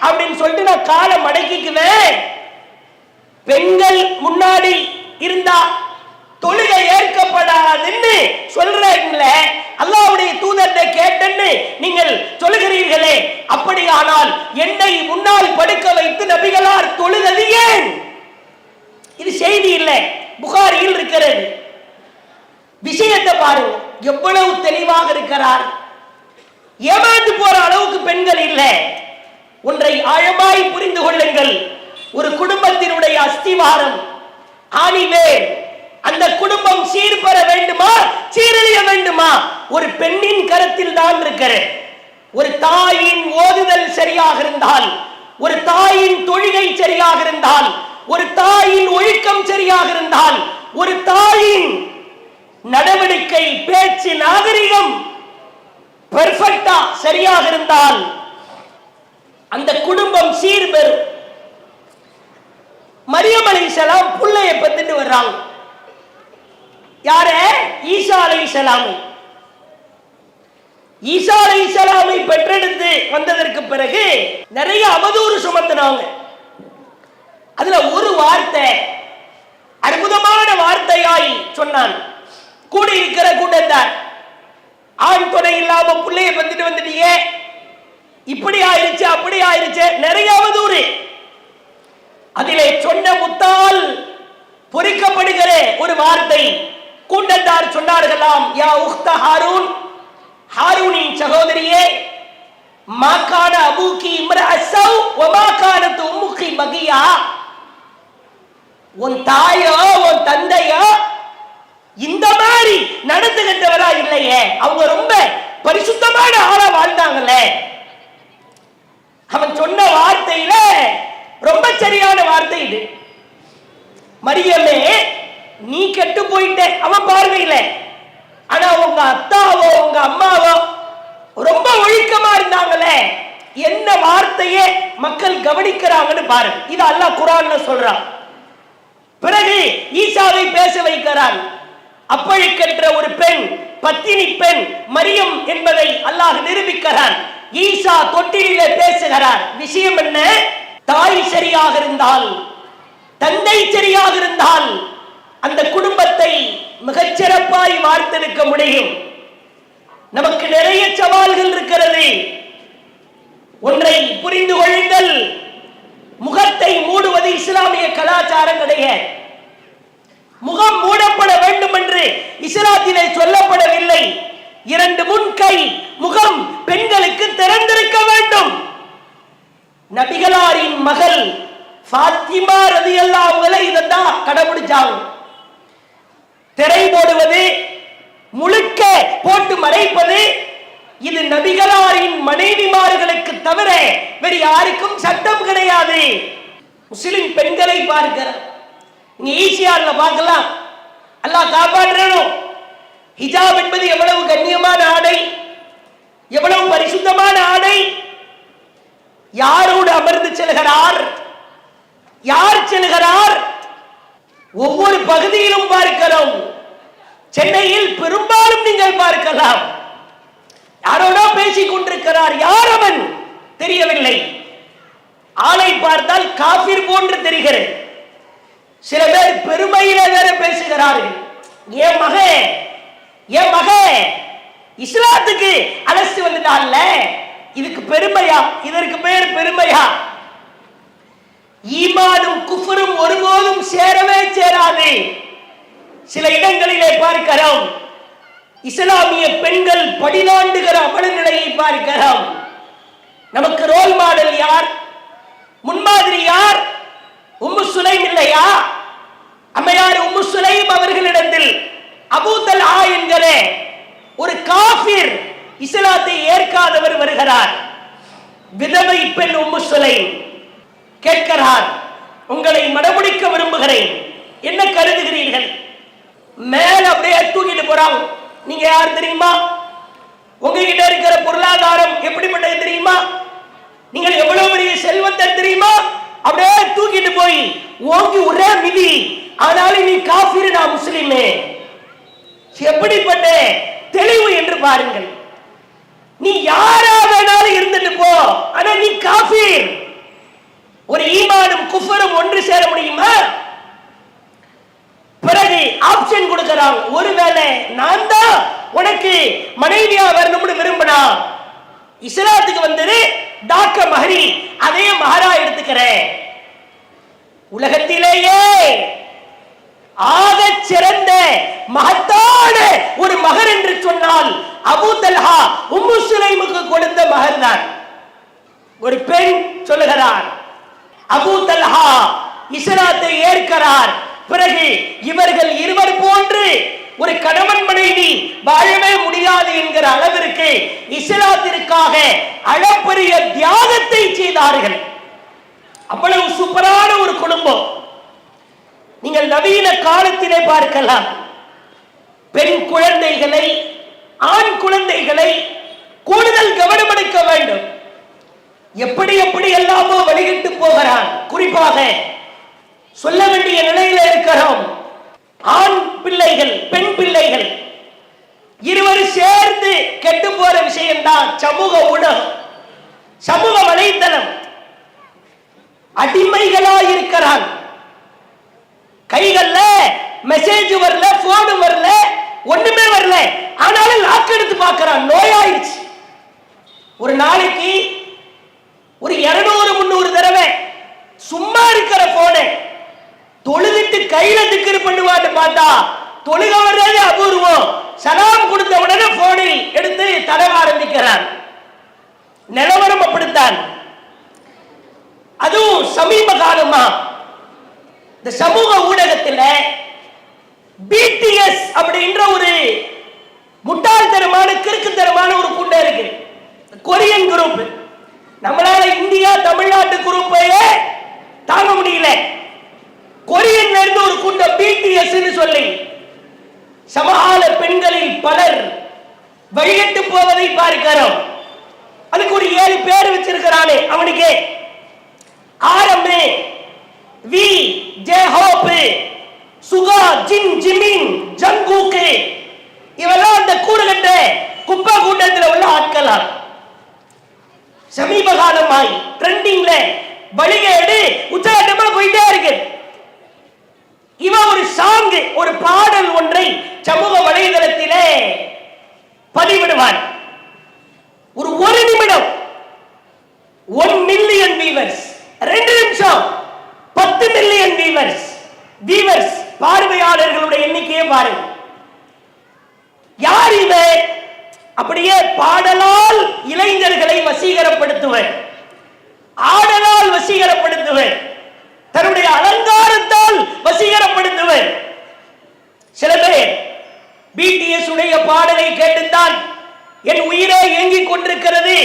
அப்படின்னு சொல்லிட்டு நான் காலை மடக்கிக்குவேன். பெண்கள் முன்னாடி இருந்தா தொழுகை ஏற்கப்படாதுன்னு சொல்றீங்கள, அல்லாஹ்வுடைய தூதரை கேட்டேன்னு நீங்கள் சொல்லுகிறீர்களே, அப்படியானால் என்னை முன்னால் படுக்க வைத்து நபிகளார் தொழுதது ஏன்? இது செய்தி இல்லை, புகாரியில் இருக்கிறது. விஷயத்தை பாருங்க, எவ்வளவு தெளிவாக இருக்கிறார். ஏமாந்து போற அளவுக்கு பெண்கள் இல்லை. ஒன்றை ஆழமாய் புரிந்து கொள்ளுங்கள். ஒரு குடும்பத்தினுடைய அஸ்திவாரம், ஆணிவேர், அந்த குடும்பம் சீர்பெற வேண்டுமா, சீரழிய வேண்டுமா, ஒரு பெண்ணின் கரத்தில் தான் இருக்கிறது. ஒரு தாயின் ஓதுதல் சரியாக இருந்தால், ஒரு தாயின் தொழுகை சரியாக இருந்தால், ஒரு தாயின் ஒழுக்கம் சரியாக இருந்தால், ஒரு தாயின் நடவடிக்கை, பேச்சு, நாகரிகம் பெர்ஃபெக்ட்டா சரியாக இருந்தால் அந்த குடும்பம் சீர்பெறும். மரியம் அலைஹிஸ்ஸலாம் புள்ளைய பெத்துட்டு வர்றாங்க. யாரே? ஈசா அலைஹிஸ்ஸலாமை. ஈசா அலைஹிஸ்ஸலாமை பெற்றெடுத்து வந்ததற்கு பிறகு நிறைய அவதூறு சுமத்தினாங்க. அதுல ஒரு வார்த்தை அற்புதமான வார்த்தையாய் சொன்னான். கூடி இருக்கிற கூட்டத்தார், ஆண் துணை இல்லாம பிள்ளைய பெத்துட்டு வந்துட்டீங்க, இப்படி ஆயிருச்சு அப்படி ஆயிருச்சு, நிறைய அவதூறு. அதிலே சொன்ன முத்தால் பொறிக்கப்படுகிற ஒரு வார்த்தை. கூட்டத்தார் சொன்னார்களாம், யா உக்த ஹாரூன், ஹாரூனின் சகோதரியே, மாகான அபூக்கி இம்ரஅஸௌ வ மாகானத் உம்முக்கி பகியா, உன் தாயோ உன் தந்தையோ இந்த மாதிரி நடந்துகிட்டவரா இல்லையே, அவங்க ரொம்ப பரிசுத்தமான ஆளா வாழ்ந்தாங்களே. அவன் சொன்ன வார்த்தையில ரொம்ப சரியான வார்த்தை இது. மரியமே, நீ கெட்டு போயிட்ட அவன் பார்வையில, ஆனா உங்க அத்தாவோ உங்க அம்மாவோ ரொம்ப ஒழுக்கமா இருந்தாங்களே, என்ன வார்த்தையே மக்கள் கவனிக்கிறாங்கன்னு பாரு. இது அல்லாஹ் குர்ஆன்ல சொல்றான். பிறகு ஈசாவை பேச வைக்கிறான். அப்பழுக்கற்ற ஒரு பெண், பத்தினி பெண் மரியம் என்பதை அல்லாஹ் நிரூபிக்கிறான். ஈசா தொட்டிலே பேசுகிறார். விஷயம் என்ன? தாய் சரியாக இருந்தால், தந்தை சரியாக இருந்தால் அந்த குடும்பத்தை மிகச்சிறப்பாய் வார்த்தெடுக்க முடியும். நமக்கு நிறைய சவால்கள் இருக்கிறது. ஒன்றை புரிந்து கொள்ளுங்கள், முகத்தை மூடுவது இஸ்லாமிய கலாச்சாரம் கிடையாது. முகம் மூடப்பட வேண்டும் என்று இஸ்லாத்திலே சொல்லப்படவில்லை. இரண்டு முன்கை முகம் பெண்களுக்கு திறந்திருக்க வேண்டும். நபிகளாரின் மகள் ஃபாத்திமா ரலியல்லாஹு அன்ஹா இதைத்தான் கடைபிடிச்சாங்க. திரை போடுவது, முழுக்க போட்டு மறைப்பது, இது நபிகளாரின் மனைவிமார்களுக்கு தவிர வேறு யாருக்கும் சட்டம் கிடையாது. முஸ்லிம் பெண்களை பார்க்கிறோம், நீங்க ஈஸியால பார்க்கலாம். அல்லாஹ் காப்பாற்றணும். ஹிஜாப் என்பது எவ்வளவு கண்ணியமான ஆடை, எவ்வளவு பரிசுத்தமான ஆடை. யாரோடு அமர்ந்து செல்கிறார், யார் செல்கிறார்? ஒவ்வொரு பகுதியிலும் பார்க்கிறோம். சென்னையில் பெரும்பாலும் நீங்கள் பார்க்கலாம், யாரோட பேசிக் கொண்டிருக்கிறார். யார் அவன் தெரியவில்லை. ஆளை பார்த்தால் காபிர் போன்று தெரிகிறது. சில பேர் பெருமையில வேற பேசுகிறார்கள். என் மகன் இஸ்லாத்துக்கு அழைத்து வந்துட்டான்ல, இதுக்கு பெருமையா? இதற்கு பேர் பெருமையா? ஈமானும் குஃபரும் ஒருபோதும் சேரவே சேராது. சில இடங்களிலே பார்க்கிறோம், இஸ்லாமிய பெண்கள் படிதாண்டுகிற அவலநிலையை பார்க்கிறோம். நமக்கு ரோல் மாடல் யார், முன்மாதிரி யார்? உம்மு சுலைம் இல்லையா? அம்மையார் உம்மு சுலைம் அவர்களிடத்தில் அபூ தல்ஹா என்கிற ஒரு காஃபிர், இஸ்லாத்தை ஏற்காதவர் வருகிறார். விதவை பெண் உம்மு சுலைம் கேட்கிறார், உங்களை மடமுடிக்க விரும்புகிறேன், என்ன கருதுகிறீர்கள்? மேல அப்படியே தூக்கிட்டு போறாங்க. நீங்க யார் தெரியுமா? உங்ககிட்ட இருக்கிற பொருளாதாரம் எப்படிப்பட்டது தெரியுமா? நீங்கள் எவ்வளவு பெரிய செல்வந்தர் தெரியுமா? அப்படியே தூக்கிட்டு போய் ஓங்கி ஒரே மிதி. ஆனாலும் நீ காஃபிர், நான் முஸ்லிமே. எப்படிப்பட்ட தெளிவு என்று பாருங்கள். நீ யாரா வேணாலும் இருந்துட்டு போ, ஆனா நீ காஃபிர். ஒரு ஈமானும் குஃபரும் ஒன்று சேர முடியுமா? பிறகு ஆப்ஷன் கொடுக்கிறான். ஒருவேளை நான் தான் உனக்கு மனைவியா வரணும்னு விரும்பினா இஸ்லாத்துக்கு வந்துரு, டாக்க மஹரி அதே மஹரா எடுத்துக்கிறேன். உலகத்திலேயே ஆக சிறந்த மகத்தான ஒரு மகர் என்று சொன்னால் அபூ தல்ஹா உம்மு சுலைமுக்கு கொடுத்த மகர் தான். ஒரு பெண் சொல்லுகிறார், அபூ தல்ஹா இஸ்லாத்தை ஏற்கிறார். பிறகு இவர்கள் இருவர் போன்று ஒரு கணவன் மனைவி வாழவே முடியாது என்கிற அளவிற்கு இஸ்லாத்திற்காக அளப்பரிய தியாகத்தை செய்தார்கள். அவ்வளவு சூப்பரான ஒரு குடும்பம். நீங்கள் நவீன காலத்திலே பார்க்கலாம், பெண் குழந்தைகளை ஆண் குழந்தைகளை கூடுதல் கவனம் எடுக்க வேண்டும். எப்படி எப்படி எல்லாமோ வழிகிட்டு போகிறான். குறிப்பாக சொல்ல வேண்டிய நிலையில் இருக்கிறோம். ஆண் பிள்ளைகள் பெண் பிள்ளைகள் இருவரும் சேர்ந்து கெட்டு போற விஷயம்தான் சமூக ஊடகம், சமூக வலைத்தளம். அடிமைகளா இருக்கிறான். கைகள்ல மெசேஜ் வரல, போன் வரல, ஒண்ணுமே வரல, ஆனாலும் லாக் எடுத்து பார்க்கிறான். நோயாயிருச்சு. ஒரு நாளைக்கு ஒரு 200-300 தடவை சும்மா இருக்கிற போனை தொழுதுட்டு கையில திக்ர் பண்ணுவான்னு பார்த்தா தொழுக வர்றது அபூர்வம். சலாம் கொடுத்த உடனே போனை எடுத்து தடவ ஆரம்பிக்கிறான். நிலவரம் அப்படித்தான். அதுவும் சமீப காலமா இந்த சமூக ஊடகத்தில் பிடிஎஸ் அப்படின்ற ஒரு முட்டாள்தனமான கிறுக்குத்தனமான ஒரு குண்டை இருக்கு. Korean group. நம்மளால இந்தியா தமிழ்நாட்டு குரூப்பையே தாங்க முடியல. கொரியன்ல இருந்து ஒரு குண்ட பிடிஎஸ் சொல்லி சமகால பெண்களில் பலர் வழிகட்டு போவதை பார்க்கிறோம். அதுக்கு ஒரு 7 பேர் வச்சிருக்கிறானே அவனுக்கு. ஆரம்பே வி ஜெஹோப் சுகா ஜின் ஜிமின் ஜங்குக்கு இவெல்லாம் அந்த கூடுகட்ட குப்பை கூட்டத்தில் உள்ள ஆட்களா. சமீப காலமாய் ட்ரெண்டிங்ல வழிகேடு உச்சகட்டமா போயிட்டே இருக்கு. இவன் ஒரு சாங், ஒரு பாடல் ஒன்றை சமூக வலைதளத்திலே பதிவிடுவான். ஒரு நிமிடம் 1 மில்லியன் வியூவர்ஸ், 2 நிமிஷம் 10 மில்லியன் வியூவர்ஸ் பார்வையாளர்களுடைய எண்ணிக்கையை பாருங்க. யார் இவன்? அப்படியே பாடலால் இளைஞர்களை வசீகரப்படுத்துவர், ஆடலால் வசீகரப்படுத்துவர், தன்னுடைய அலங்காரத்தால் வசீகரப்படுத்துவர். சில பேர் பிடிஎஸ் உடைய பாடலை கேட்டுத்தான் என் உயிரே இயங்கிக் கொண்டிருக்கிறது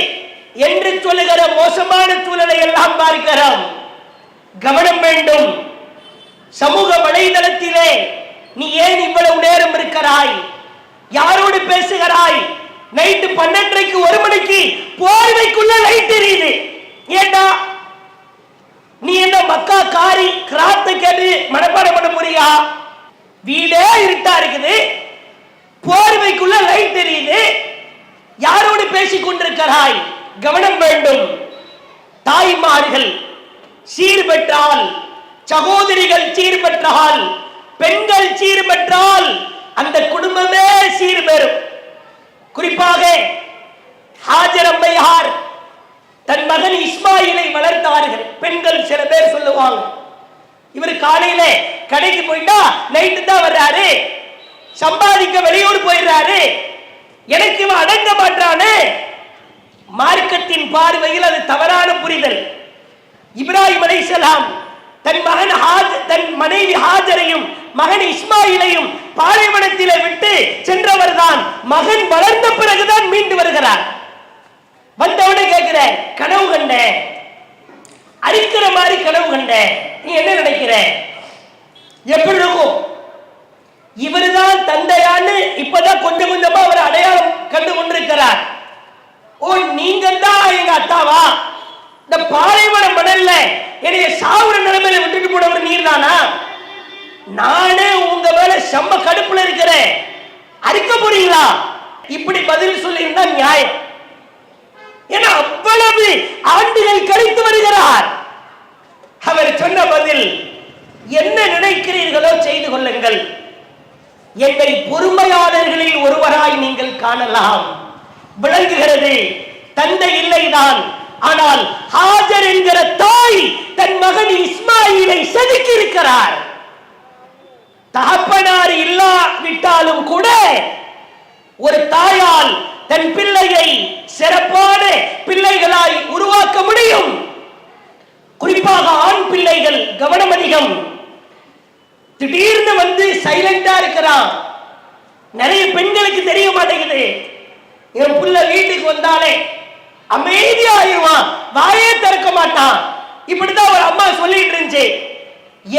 என்று சொல்லுகிற மோசமான சூழலை எல்லாம் பார்க்கிறோம். கவனம் வேண்டும். சமூக வலைதளத்திலே நீ ஏன் இவ்வளவு நேரம் இருக்கிறாய்? யாரோடு பேசுகிறாய்? நைட்டு 12:30 1 மணிக்கு போர்வைக்குள்ள லைட் எரியுது. ஏண்டா நீ என்ன மக்கா காரி கிராத்த கேட்டு மனப்பாடம் பண்ண முடியா? வீடே இருட்டா இருக்குது, போர்வைக்குள்ள லைட் எரியுது, யாரோடு பேசிக் கொண்டிருக்கிறாய்? கவனம் வேண்டும். தாய்மார்கள் சீர் பெற்றால், சகோதரிகள் சீர் பெற்றால், பெண்கள் சீர் பெற்றால் அந்த குடும்பமே சீர் பெறும். குறிப்பாக ஹாஜர் அம்மையார் தன் மகன் இஸ்மாயிலை வளர்த்தார்கள். பெண்கள் சில பேர் சொல்லுவாங்க, இவர் காலையில கடைக்கு போயிட்டா நைட்டு தான் வர்றாரு, சம்பாதிக்க வெளியூர் போயிடுறாரு, எனக்கு இவன் அடங்க மாட்டானே. மார்க்கத்தின் பார்வையில் அது தவறான புரிதல். இப்ராஹிம் அலைஹிஸ்ஸலாம் தன் மனைவி ஹாஜரையும் மகன் இஸ்மாயிலையும் பாலைவனத்திலே விட்டு சென்றவர் தான். மகன் வளர்ந்த பிறகுதான் மீண்டு வருகிறார். வந்தவனே கேட்கிற, கனவு கண்ட, அரிக்கிற மாதிரி கனவு கண்ட, நீ என்ன நினைக்கிற? எப்படி இருக்கும்? இவருதான் தந்தையான்னு இப்பதான் கொஞ்சம் கொஞ்சமா அவர் அடையாளம் கண்டு கொண்டிருக்கிறார். ஓ, நீங்க தான் எங்க அத்தாவா? இந்த பாலைவன மணல்ல என்னைய சாவுற நிலைமையில விட்டுட்டு போனவர் நீர் தானா? நானே உங்க மேல செம்ம கடுப்புல இருக்கிறேன், அரிக்க போறீங்களா? இப்படி பதில் சொல்லியிருந்தா நியாயம். ஏன்னா அவ்வளவு ஆண்டுகள் கழித்து வருகிறார். அவர் சொன்ன பதில், என்ன நினைக்கிறீர்களோ செய்து கொள்ளுங்கள், என்னை பொறுமையாளர்களில் ஒருவராய் நீங்கள் காணலாம். விளங்குகிறது, தந்தை இல்லைதான், ஆனால் ஹாஜர் என்கிற தாய் தன் மகன் இஸ்மாயிலை செதுக்கி இருக்கிறார். தகப்பனார் இல்லாவிட்டாலும் கூட ஒரு தாயால் தன் பிள்ளையை சிறப்பான பிள்ளைகளாய் உருவாக்க முடியும். குறிப்பாக ஆண் பிள்ளைகள் கவனம் அதிகம். திடீர்னு வந்து சைலண்டா இருக்கிறான். நிறைய பெண்களுக்கு தெரிய மாட்டேங்குது. என் புள்ள வீட்டுக்கு வந்தாலே அமைதியா ஆயிடுவான், வாயே திறக்க மாட்டான். இப்படிதான் ஒரு அம்மா சொல்லிட்டு இருந்துச்சு.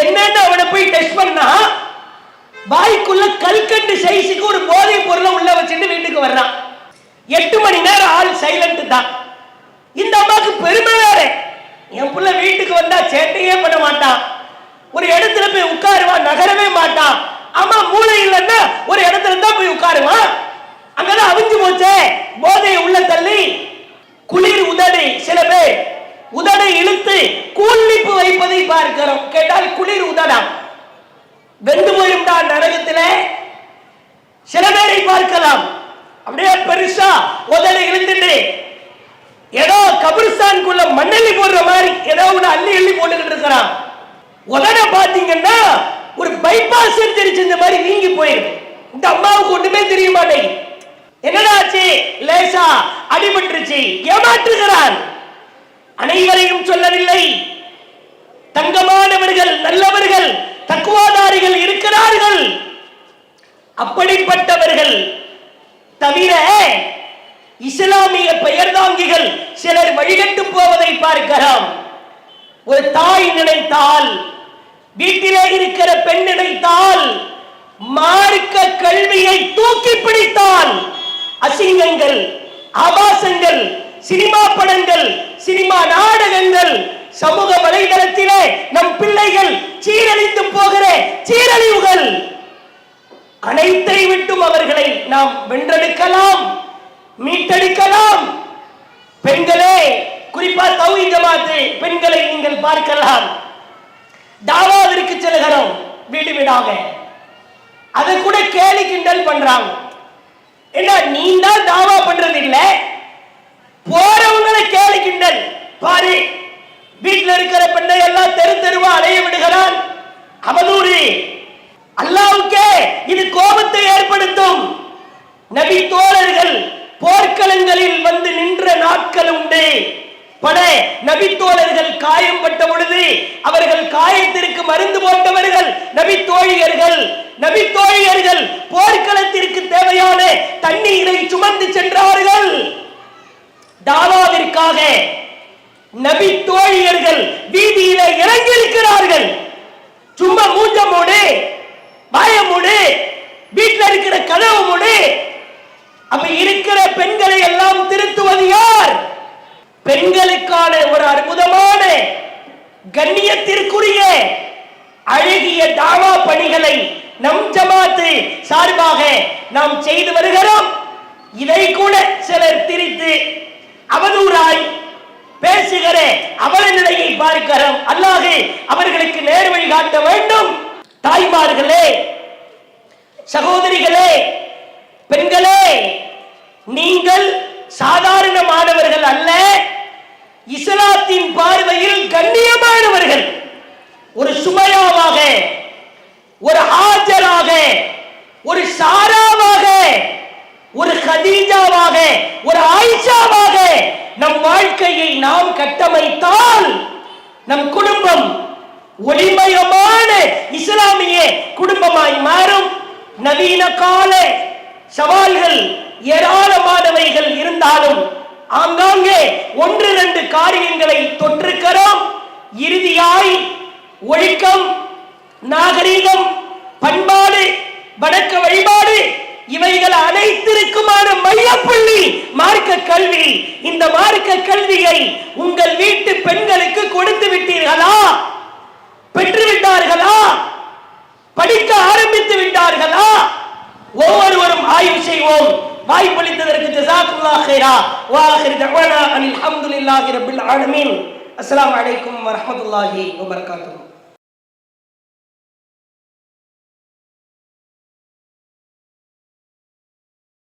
என்னன்னு அவனை போய் டெஸ்ட் பண்ணா வாய்க்குள்ள கல்கண்டு சைஸுக்கு ஒரு போதை பொருளை உள்ள வச்சுட்டு வீட்டுக்கு வர்றான். 8 மணி நேரம் ஆள் சைலண்ட் தான். இந்த அம்மாக்கு பெருமை வேற. என் புள்ள வீட்டுக்கு வந்தா சேட்டையே பண்ண மாட்டான், ஒரு இடத்துல போய் உட்காருவான், நகரவே மாட்டான். அம்மா மூளை இல்லைன்னா ஒரு இடத்துல தான் போய் உட்காருவான். அங்கதான் அவிஞ்சு போச்சே போதையை உள்ள தள்ளி. குளிர் உதடு, சில பேர் உதடை இழுத்து கூலிப்பு வைப்பதை பார்க்கிறோம். கேட்டால் குளிர் உதடா வெந்து போயிருந்தா நரகத்துல. சில பேரை பார்க்கலாம் அப்படியே பெருசா உதடை இழுத்துட்டு ஏதோ கபிரிஸ்தானுக்குள்ள மண்ணெல்லி போடுற மாதிரி ஏதோ ஒண்ணு அள்ளி அள்ளி போட்டுக்கிட்டு இருக்கிறான். உதட பாத்தீங்கன்னா ஒரு பைபாஸ் சர்ஜரி செஞ்ச மாதிரி வீங்கி போயிருக்கு. இந்த அம்மாவுக்கு ஒண்ணுமே தெரிய மாட்டேங்குது. என்னடாச்சு, லேசா அடிபட்டுருச்சு. ஏமாற்றுகிறான். அனைவரையும் சொல்லவில்லை. தங்கமானவர்கள், நல்லவர்கள், தக்குவாதாரிகள் இருக்கிறார்கள். அப்படிப்பட்டவர்கள் தவிர இஸ்லாமிய பெயர்தாங்கிகள் சிலர் வழிகட்டு போவதை பார்க்கலாம். ஒரு தாய் நினைத்தால், வீட்டிலே இருக்கிற பெண் நினைத்தால், மார்க்க கல்வியை தூக்கி பிடித்தால் அசிங்கங்கள், ஆபாசங்கள், சினிமா படங்கள், சினிமா நாடகங்கள், சமூக வலைதளத்திலே நம் பிள்ளைகள் சீரழித்து போகிற சீரழிவுகள் அனைத்தை விட்டும் அவர்களை நாம் வென்றெடுக்கலாம், மீட்டெடுக்கலாம். பெண்களே, குறிப்பா தௌஹீத் ஜமாத் பெண்களை நீங்கள் பார்க்கலாம். தாவாவிற்கு செல்கிறோம் வீடு வீடாக. அதை கூட கேலி கிண்டல் பண்றாங்க. என்ன, நீ தான் தாவா பண்றது இல்ல, போறவங்களை கேலி கிண்டல் பாரு. வீட்டில் இருக்கிற பெண்ணை எல்லாம் தெரு தெருவா அலைய விடுகிறான். அவதூறு. அல்லாஹ்வுக்கே இது கோபத்தை ஏற்படுத்தும். நபி தோழர்கள் போர்க்களங்களில் வந்து நின்ற நாட்கள் உண்டு. பல நபி தோழர்கள் காயம்பட்ட பொழுது அவர்கள் காயத்திற்கு மருந்து போட்டவர்கள் நபி தோழியர்கள். நபி தோழியர்கள் போர்க்களத்திற்கு தேவையான தண்ணீரை சுமந்து சென்றார்கள். தாவாவிற்காக நபி தோழியர்கள் வீதியில இறங்கி இருக்கிறார்கள். சும்மா மூஞ்ச மூடு, வாய மூடு, வீட்டில் இருக்கிற கதவு மூடு. அப்ப இருக்கிற பெண்களை எல்லாம் திருத்துவது யார்? பெண்களுக்கான ஒரு அற்புதமான கண்ணியத்திற்குரிய அழகிய தாவா பணிகளை நம் ஜமாத்து சார்பாக நாம் செய்து வருகிறோம். இதை கூட சிலர் திரித்து அவதூறாய் பேசுகிற அவல நிலையை பார்க்கிறோம். அல்லாஹ் அவர்களுக்கு நேர்வழி காட்ட வேண்டும். தாய்மார்களே, சகோதரிகளே, பெண்களே, நீங்கள் சாதாரணமானவர்கள் அல்ல, இஸ்லாத்தின் பார்வையில் கண்ணியமானவர்கள். ஒரு சுமையாவாக, ஒரு ஹாஜராக, ஒரு சாராவாக, ஒரு கதீஜாவாக, ஒரு ஆயிஷாவாக நம் வாழ்க்கையை நாம் கட்டமைத்தால் நம் குடும்பம் ஒளிமயமான இஸ்லாமிய குடும்பமாய் மாறும். நவீன கால சவால்கள் ஏராளமானவைகள் இருந்தாலும் ஆங்காங்கே 1-2 காரியங்களை தொற்றிருக்கிறோம். இறுதியாய் ஒழுக்கம், நாகரீகம், பண்பாடு, வணக்க வழிபாடு இவைகள் அனைத்திற்குமான மையப்புள்ளி மார்க்க கல்வி. இந்த மார்க்க கல்வியை உங்கள் வீட்டு பெண்களுக்கு கொடுத்து விட்டீர்களா? பெற்றுவிட்டார்களா? படிக்க ஆரம்பித்து விட்டார்களா? ஒவ்வொருவரும் ஆய்வு செய்வோம். வாய்ப்பளித்ததற்கு ஜஸாக்குல்லாஹ் கைரா. வ ஆகிரு தஅவானா அல்ஹம்துலில்லாஹி ரப்பில் ஆலமீன். அஸ்ஸலாமு அலைக்கும் வ ரஹ்மத்துல்லாஹி வ பரகாத்துஹு.